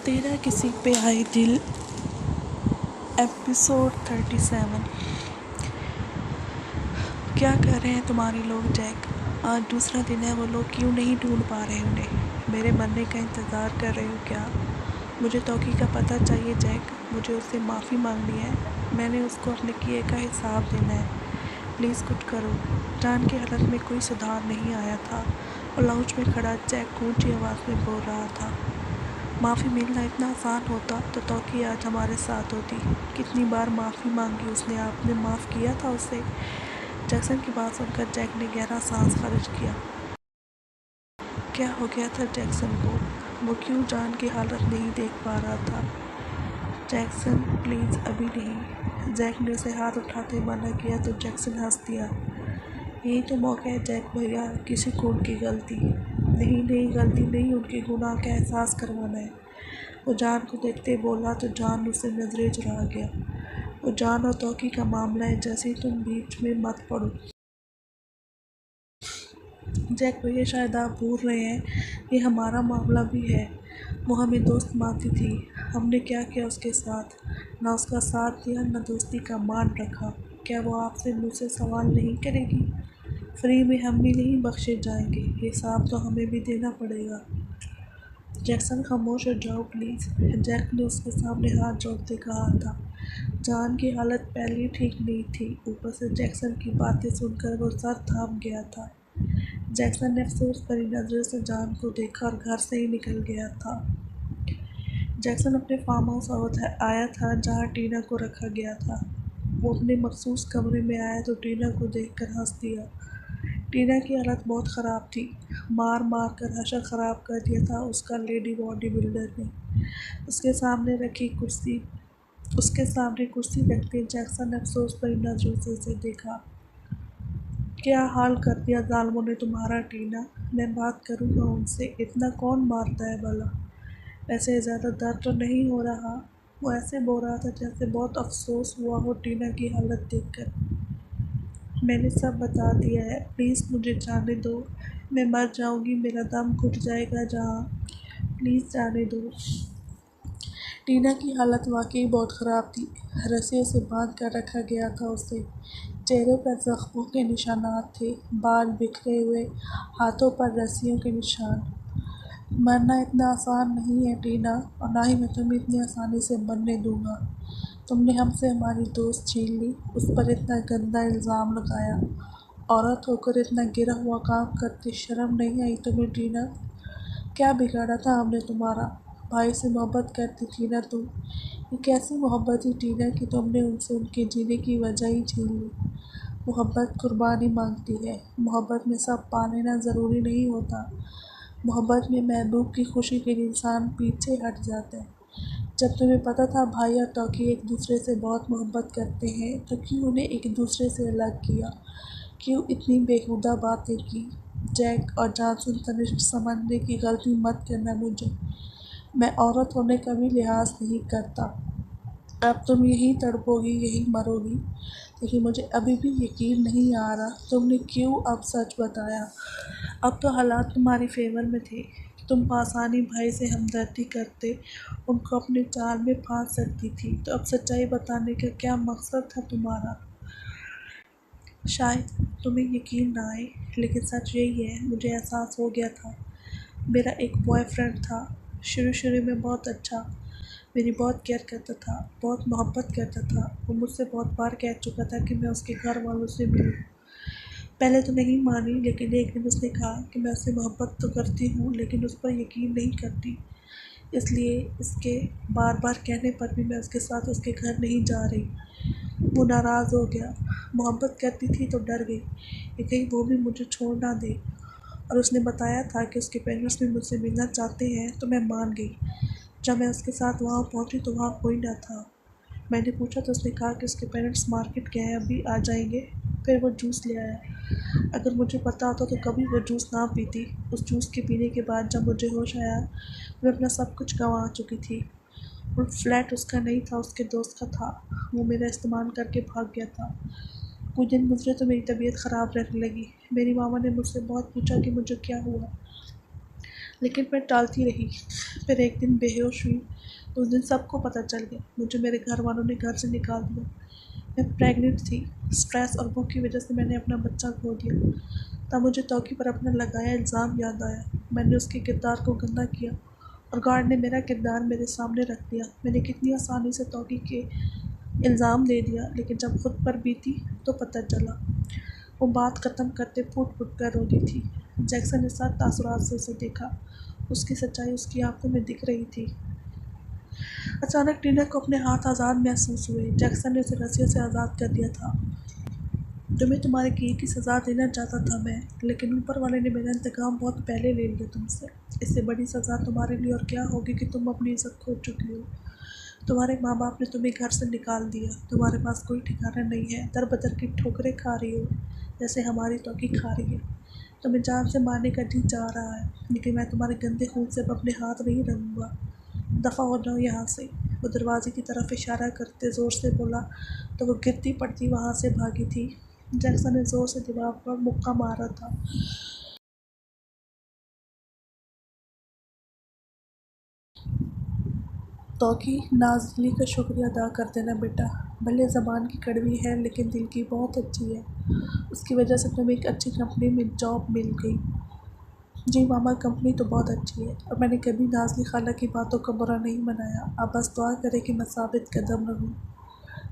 तेरा किसी पे आए दिल एपिसोड 37। क्या कर रहे हैं तुम्हारे लोग जैक? आज दूसरा दिन है, वो लोग क्यों नहीं ढूंढ पा रहे उन्हें? मेरे मरने का इंतज़ार कर रहे हो क्या? मुझे तौकी का पता चाहिए जैक। मुझे उससे माफ़ी मांगनी है। मैंने उसको अपने किए का हिसाब देना है। प्लीज़ कुछ करो। जान की हालत में कोई सुधार नहीं आया था और लाउंज में खड़ा जैक ऊंची आवाज़ में बोल रहा था, माफ़ी मिलना इतना आसान होता तो तौकी आज हमारे साथ होती। कितनी बार माफ़ी मांगी उसने, आपने माफ़ किया था उसे? जैक्सन की बात सुनकर जैक ने गहरा सांस खारिज किया। क्या हो गया था जैक्सन को? वो क्यों जान की हालत नहीं देख पा रहा था? जैक्सन प्लीज़ अभी नहीं। जैक ने उसे हाथ उठाते मना किया तो जैक्सन हंस दिया। यही तो मौका है जैक भैया, किसी को उनकी गलती नहीं, गलती नहीं, उनके गुनाह का एहसास करवाना है। वो जान को देखते बोला तो जान उससे नजरें चुरा गया। वो जान और तौकी का मामला है, जैसे ही तुम बीच में मत पड़ो। जैक भैया शायद आप भूल रहे हैं, ये हमारा मामला भी है। वो हमें दोस्त मानती थी। हमने क्या किया उसके साथ? ना उसका साथ दिया, ना दोस्ती का मान रखा। क्या वो आपसे मुझसे सवाल नहीं करेगी? फ्री में हम भी नहीं बख्शे जाएंगे, हिसाब तो हमें भी देना पड़ेगा। जैक्सन खामोश हो जाओ प्लीज़, जैक ने उसके सामने हाथ जोड़ते कहा था। जान की हालत पहले ही ठीक नहीं थी, ऊपर से जैक्सन की बातें सुनकर वो सर थाम गया था। जैक्सन ने अफसोस भरी नज़रों से जान को देखा और घर से ही निकल गया था। जैक्सन अपने फार्म हाउस आया था जहाँ टीना को रखा गया था। वो अपने मखसूस कमरे में आया तो टीना को देखकर हंस दिया। टीना की हालत बहुत ख़राब थी। मार मार कर हशर ख़राब कर दिया था उसका लेडी बॉडी बिल्डर ने। उसके सामने रखी कुर्सी उसके सामने कुर्सी रखते जैक्सन ने अफसोस भरी नज़रों से उसे देखा। क्या हाल कर दिया जालिमों ने तुम्हारा टीना। मैं बात करूँगा उनसे, इतना कौन मारता है भला? वैसे ज़्यादा दर्द तो नहीं हो रहा? वो ऐसे बोल रहा था जैसे बहुत अफसोस हुआ हो टीना की हालत देखकर। मैंने सब बता दिया है, प्लीज़ मुझे जाने दो। मैं मर जाऊँगी, मेरा दम घुट जाएगा जहाँ। प्लीज़ जाने दो। टीना की हालत वाकई बहुत ख़राब थी। रस्सियों से बांध कर रखा गया था उसे। चेहरे पर जख्मों के निशानात थे, बाल बिखरे हुए, हाथों पर रस्सियों के निशान। मरना इतना आसान नहीं है टीना, और ना ही मैं तुम्हें इतनी आसानी से मरने दूंगा। तुमने हमसे हमारी दोस्त छीन ली, उस पर इतना गंदा इल्ज़ाम लगाया। औरत होकर इतना गिरा हुआ काम करते शर्म नहीं आई तुम्हें टीना? क्या बिगाड़ा था हमने तुम्हारा? भाई से मोहब्बत करती थी ना तुम? ये कैसी मोहब्बत थी टीना कि तुमने उनसे उनके जीने की वजह ही छीन ली? मोहब्बत कुर्बानी मांगती है। मोहब्बत में सब पा लेना ज़रूरी नहीं होता। मोहब्बत में महबूब की खुशी के लिए इंसान पीछे हट जाता है। जब तुम्हें पता था भाई और तौकी एक दूसरे से बहुत मोहब्बत करते हैं तो क्यों उन्हें एक दूसरे से अलग किया? क्यों इतनी बेहुदा बातें की? जैक और जानसून तनिष्क समझने की गलती मत करना मुझे। मैं औरत होने का भी लिहाज नहीं करता। अब तुम यहीं तड़पोगी, यहीं मरोगी। लेकिन मुझे अभी भी यकीन नहीं आ रहा तुमने क्यों अब सच बताया। अब तो हालात तुम्हारे फेवर में थे। तुम आसानी भाई से हमदर्दी करते, उनको अपने जाल में फांस सकती थी। तो अब सच्चाई बताने का क्या मकसद था तुम्हारा? शायद तुम्हें यकीन ना आए, लेकिन सच यही है, मुझे एहसास हो गया था। मेरा एक बॉयफ्रेंड था, शुरू में बहुत अच्छा, मेरी बहुत केयर करता था, बहुत मोहब्बत करता था। वो मुझसे बहुत बार कह चुका था कि मैं उसके घर वालों से मिलूं। पहले तो नहीं मानी, लेकिन एक दिन उसने कहा कि मैं उससे मोहब्बत तो करती हूँ लेकिन उस पर यकीन नहीं करती, इसलिए इसके बार बार कहने पर भी मैं उसके साथ उसके घर नहीं जा रही। वो नाराज़ हो गया। मोहब्बत करती थी तो डर गई कि कहीं वो भी मुझे छोड़ ना दे, और उसने बताया था कि उसके पेरेंट्स भी मुझसे मिलना चाहते हैं, तो मैं मान गई। जब मैं उसके साथ वहाँ पहुँची तो वहाँ कोई ना था। मैंने पूछा तो उसने कहा कि उसके पेरेंट्स मार्केट गए हैं, अभी आ जाएंगे। फिर वो जूस ले आया। अगर मुझे पता होता तो कभी वो जूस ना पीती। उस जूस के पीने के बाद जब मुझे होश आया, मैं अपना सब कुछ गंवा चुकी थी। और फ्लैट उसका नहीं था, उसके दोस्त का था। वो मेरा इस्तेमाल करके भाग गया था। कुछ दिन गुजरे तो मेरी तबीयत ख़राब रहने लगी। मेरी मामा ने मुझसे बहुत पूछा कि मुझे क्या हुआ, लेकिन मैं टालती रही। फिर एक दिन बेहोश हुई। उस दिन सबको पता चल गया। मुझे मेरे घर वालों ने घर से निकाल दिया। मैं प्रेग्नेंट थी। स्ट्रेस और भूख की वजह से मैंने अपना बच्चा खो दिया। तब मुझे तौकी पर अपना लगाया इल्ज़ाम याद आया। मैंने उसके किरदार को गंदा किया और गार्ड ने मेरा किरदार मेरे सामने रख दिया। मैंने कितनी आसानी से तौकी के इल्ज़ाम दे दिया, लेकिन जब खुद पर बीती तो पता चला। वो बात ख़त्म करते फूट फूट कर रो रही थी। जैक्सन ने साथ तासुरात से उसे देखा। उसकी सच्चाई उसकी आंखों में दिख रही थी। अचानक टीना को अपने हाथ आज़ाद महसूस हुए। जैक्सन ने उसे रस्सियों से आज़ाद कर दिया था। तुम्हें तुम्हारे किए की सज़ा देना चाहता था मैं, लेकिन ऊपर वाले ने मेरा इंतकाम बहुत पहले ले लिया तुमसे। इससे बड़ी सज़ा तुम्हारे लिए और क्या होगी कि तुम अपनी इज़्ज़त खो चुकी हो। तुम्हारे माँ बाप ने तुम्हें घर से निकाल दिया। तुम्हारे पास कोई ठिकाना नहीं है। दर बदर की ठोकरें खा रही हो, जैसे हमारी तौकी खा रही है। तुम्हें जान से मारने का जी चाह रहा है, लेकिन मैं तुम्हारे गंदे खून से अब अपने हाथ नहीं रंगूंगा। दफ़ा हो जाओ यहाँ से। वो दरवाजे की तरफ इशारा करते ज़ोर से बोला तो वो गिरती पड़ती वहाँ से भागी थी। जैक्सन ने ज़ोर से दीवार पर मुक्का मारा था। तौकी, नाज़िली का शुक्रिया अदा कर देना बेटा। भले ज़बान की कड़वी है, लेकिन दिल की बहुत अच्छी है। उसकी वजह से तुम्हें एक अच्छी कंपनी में जॉब मिल गई। जी मामा, कंपनी तो बहुत अच्छी है और मैंने कभी नाज़ली खाला की बातों का बुरा नहीं मनाया। आप बस दुआ करें कि मैं साबित कदम रहूँ।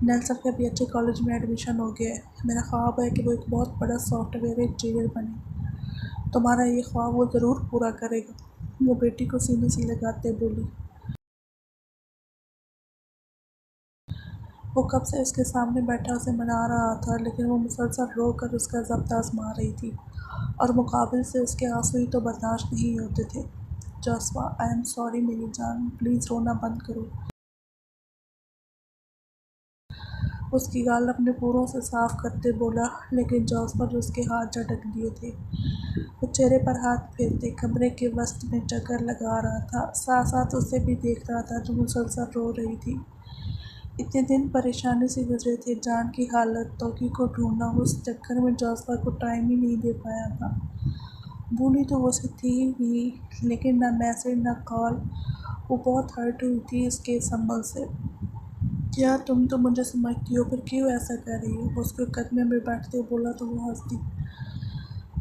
नेल्सन का भी अच्छे कॉलेज में एडमिशन हो गया है। मेरा ख्वाब है कि वो एक बहुत बड़ा सॉफ्टवेयर इंजीनियर बने। तुम्हारा ये ख्वाब वो ज़रूर पूरा करेगा। वो बेटी को सीने से लगाते बोली। वो कब से उसके सामने बैठा उसे मना रहा था, लेकिन वो मुसलसल रो कर उसका ज़ब्त आज़मा रही थी और मुकाबिल से उसके आंसू ही तो बर्दाश्त नहीं होते थे। जोस्वा, आई एम सॉरी मेरी जान, प्लीज़ रोना बंद करो। उसकी गाल अपने पूरों से साफ करते बोला, लेकिन जोस्वा ने उसके हाथ झटक दिए थे। वो चेहरे पर हाथ फेरते कमरे के वस्त में चक्कर लगा रहा था, साथ साथ उसे भी देख रहा था जो मुसलसल रो रही थी। इतने दिन परेशानी से गुजरे थे। जान की हालत, तौकी को ढूंढना, उस चक्कर में जोस्वा को टाइम ही नहीं दे पाया था। भूली तो वो से थी ही, लेकिन ना मैसेज ना कॉल। वो बहुत हर्ट हुई थी इसके संभल से। क्या तुम तो मुझे समझती हो, फिर क्यों ऐसा कर रही हो? उसके कदमे में बैठते बोला तो वो हंस दी।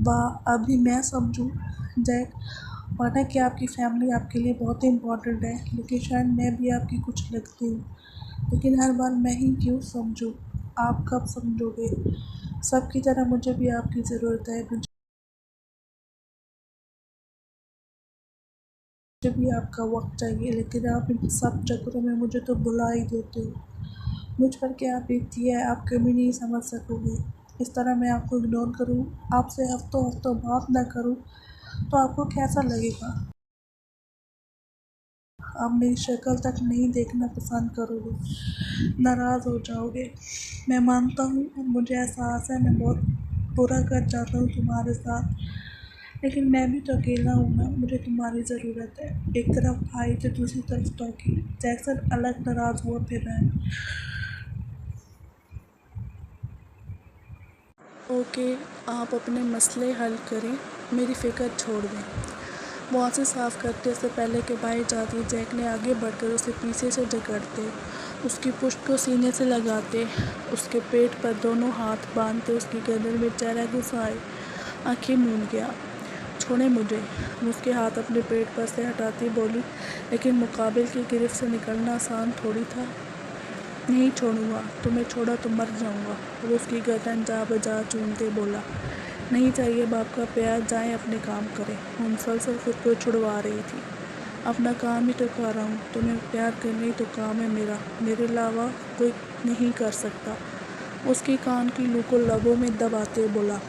वाह, अभी मैं समझूं जैक। माना कि आपकी फैमिली आपके लिए बहुत ही इम्पोर्टेंट है, लेकिन शायद मैं भी आपकी कुछ लगती हूँ। लेकिन हर बार मैं ही क्यों समझूं? आप कब समझोगे? सबकी तरह मुझे भी आपकी ज़रूरत है। मुझे भी आपका वक्त चाहिए, लेकिन आप इन सब चक्करों में मुझे तो भुला ही देते हो। मुझ पर क्या बीतती है आप कभी नहीं समझ सकोगे। इस तरह मैं आपको इग्नोर करूं, आपसे हफ्तों हफ्तों बात ना करूं, तो आपको कैसा लगेगा? आप मेरी शक्ल तक नहीं देखना पसंद करोगे, नाराज़ हो जाओगे। मैं मानता हूँ और मुझे एहसास है मैं बहुत बुरा कर जाता हूँ तुम्हारे साथ, लेकिन मैं भी तो अकेला हूँ ना। मुझे तुम्हारी ज़रूरत है। एक तरफ भाई तो दूसरी तरफ टॉकी। जैक्सन अलग नाराज़ हुआ फिर रहा। ओके, आप अपने मसले हल करें, मेरी फ़िक्र छोड़ दें। वो आंखें साफ़ करते से पहले कि बाएं जाती, जैक ने आगे बढ़कर उसे पीछे से जकड़ते, उसकी पुश्त को सीने से लगाते, उसके पेट पर दोनों हाथ बांधते उसकी गर्दन में चेहरा घुसाए आंखें मूंद गया। छोड़े मुझे। वो उसके हाथ अपने पेट पर से हटाती बोली, लेकिन मुकाबिल की गिरफ्त से निकलना आसान थोड़ी था। नहीं छोड़ूंगा, तुम्हें छोड़ा तो मर जाऊंगा। वो उसकी गर्दन जा बजा चूमते बोला। नहीं चाहिए बाप का प्यार, जाएं अपने काम करें। वो मुसलसल खुद को छुड़वा रही थी। अपना काम ही तो कर रहा हूँ, तुम्हें प्यार करना ही तो काम है मेरा, मेरे अलावा कोई नहीं कर सकता। उसकी कान की लू को लबों में दबाते बोला,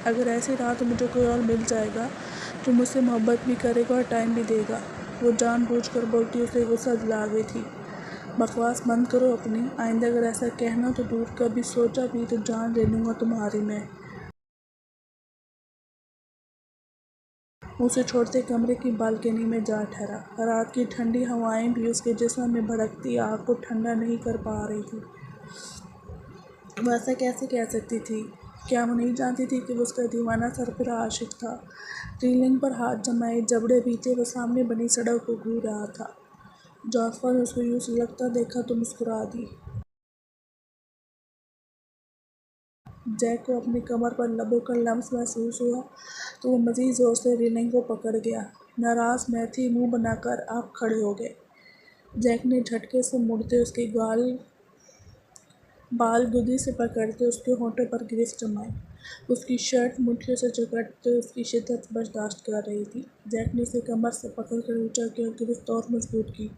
अगर ऐसे रहा तो मुझे कोई और मिल जाएगा जो मुझसे मोहब्बत भी करेगा और टाइम भी देगा। वो जानबूझकर बोलती उसे गुस्सा दिला गई थी। बकवास बंद करो अपनी। आइंदा अगर ऐसा कहना तो दूर कभी सोचा भी तो जान ले लूँगा तुम्हारी मैं। उसे छोड़ते कमरे की बालकनी में जा ठहरा। रात की ठंडी हवाएं भी उसके जिस्म में भड़कती आग को ठंडा नहीं कर पा रही थी। वह ऐसा कैसे कह सकती थी? क्या वो नहीं जानती थी कि वो उसका दीवाना सरफरा आशिक था। रेलिंग पर हाथ जमाए, जबड़े बीते वो सामने बनी सड़क को घूर रहा था। जॉसफा ने उसको यूँ सुलगता देखा तो मुस्कुरा दी। जैक को अपनी कमर पर लबों का लम्स महसूस हुआ तो वो मज़ीद ज़ोर से रेलिंग को पकड़ गया। नाराज़ मैथी मुंह बनाकर आप खड़े हो गए। जैक ने झटके से मुड़ते उसके बाल गुदी से पकड़ते उसके होंठों पर गिरफ्त जमाई। उसकी शर्ट मुट्ठियों से जकड़ते उसकी शिद्दत बर्दाश्त कर रही थी। जैक ने उसे कमर से पकड़कर ऊंचा किया और गिरफ्त और मजबूत की।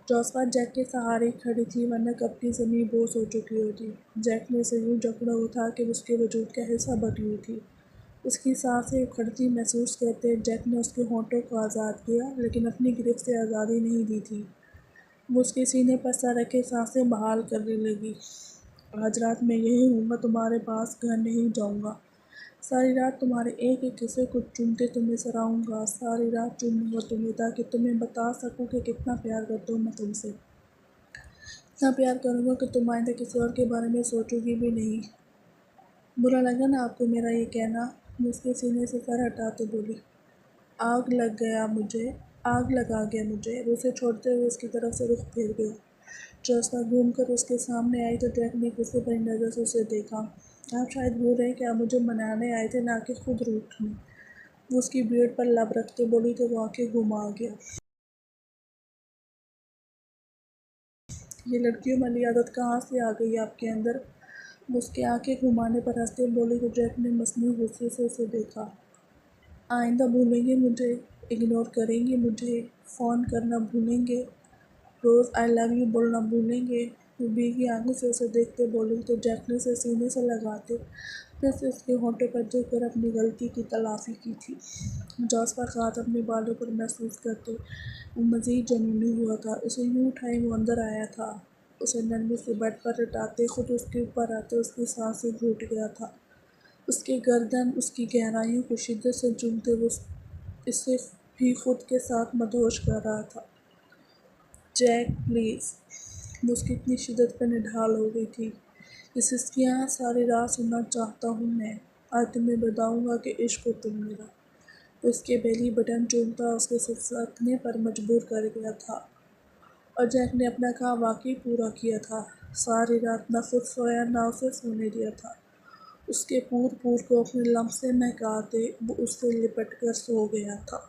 जोस्फा जैक के सहारे खड़ी थी, वरना कब की ज़मीन बोझ हो चुकी होती। जैक ने उसे यूं जकड़ा हुआ था कि उसके वजूद का हिस्सा बटी हुई थी। उसकी सांसें उखड़ती महसूस करते जैक ने उसके होंठों को आज़ाद किया, लेकिन अपनी गिरफ्त से आज़ादी नहीं दी थी। वो उसके सीने पर सर रखे सांसें बहाल करने लगी। आज रात मैं यही हूँ, मैं तुम्हारे पास घर नहीं जाऊँगा। सारी रात तुम्हारे एक एक हिस्से को चूमते तुम्हें सराहूँगा। सारी रात चूमूंगा तुम्हें, ताकि तुम्हें बता सकूँ कि कितना प्यार करता हूँ मैं तुमसे। इतना प्यार करूँगा कि तुम आइंदा किसी और के बारे में सोचोगी भी नहीं। बुरा लगा ना आपको मेरा ये कहना? मैं उसके सीने से सर हटाते बोली। आग लग गया मुझे, आग लगा गया मुझे। वो उसे छोड़ते हुए उसकी तरफ से रुख फेर गया। जॉस्फा घूमकर उसके सामने आई तो जैक ने गुस्से भरी नज़र से उसे देखा। आप शायद भूल रहे हैं कि आप मुझे मनाने आए थे, ना कि खुद रूठने। वो उसकी बीड़ पर लब रखते बोली तो वो आंखें घुमा गया। ये लड़कियों वाली आदत कहाँ से आ गई आपके अंदर? वो उसकी आंखें घुमाने पर हंसते बोली तो जैक ने मसनूई गुस्से से उसे देखा। आइंदा भूलेंगे मुझे, इग्नोर करेंगे मुझे, फ़ोन करना भूलेंगे, रोज़ आई लव यू बोलना भूलेंगे? वो भीगी आंखों से उसे देखते बोली तो जैक ने उसे सीने से लगाते फिर से उसके होंठों पर झुककर अपनी गलती की तलाफी की थी। जॉस्फा का हाथ अपने बालों पर महसूस करते वो मज़ीद जुनूनी हुआ था। उसे यूँ उठाए वो अंदर आया था। उसे नरमी से बेड पर लटाते खुद उसके ऊपर आते उसकी सांसें घूट गया था। उसके गर्दन उसकी गहराइयों को शिद्दत से चूमते वो इससे भी खुद के साथ मदहोश कर रहा था। Jack please. वो उसकी इतनी शिद्दत पर निढाल हो गई थी। ये सिसकियाँ सारी रात सुनना चाहता हूँ मैं। आज तुम्हें बताऊँगा कि इश्क हो तुम मेरा। वो उसके बेली बटन चूमता उसके सिसकने पर मजबूर कर गया था। और जैक ने अपना काम वाकई पूरा किया था। सारी रात न खुद सोया न उसे सोने दिया था। उसके पूर पूर को अपने लम्ब से महकाते वो उससे लिपट कर सो गया था।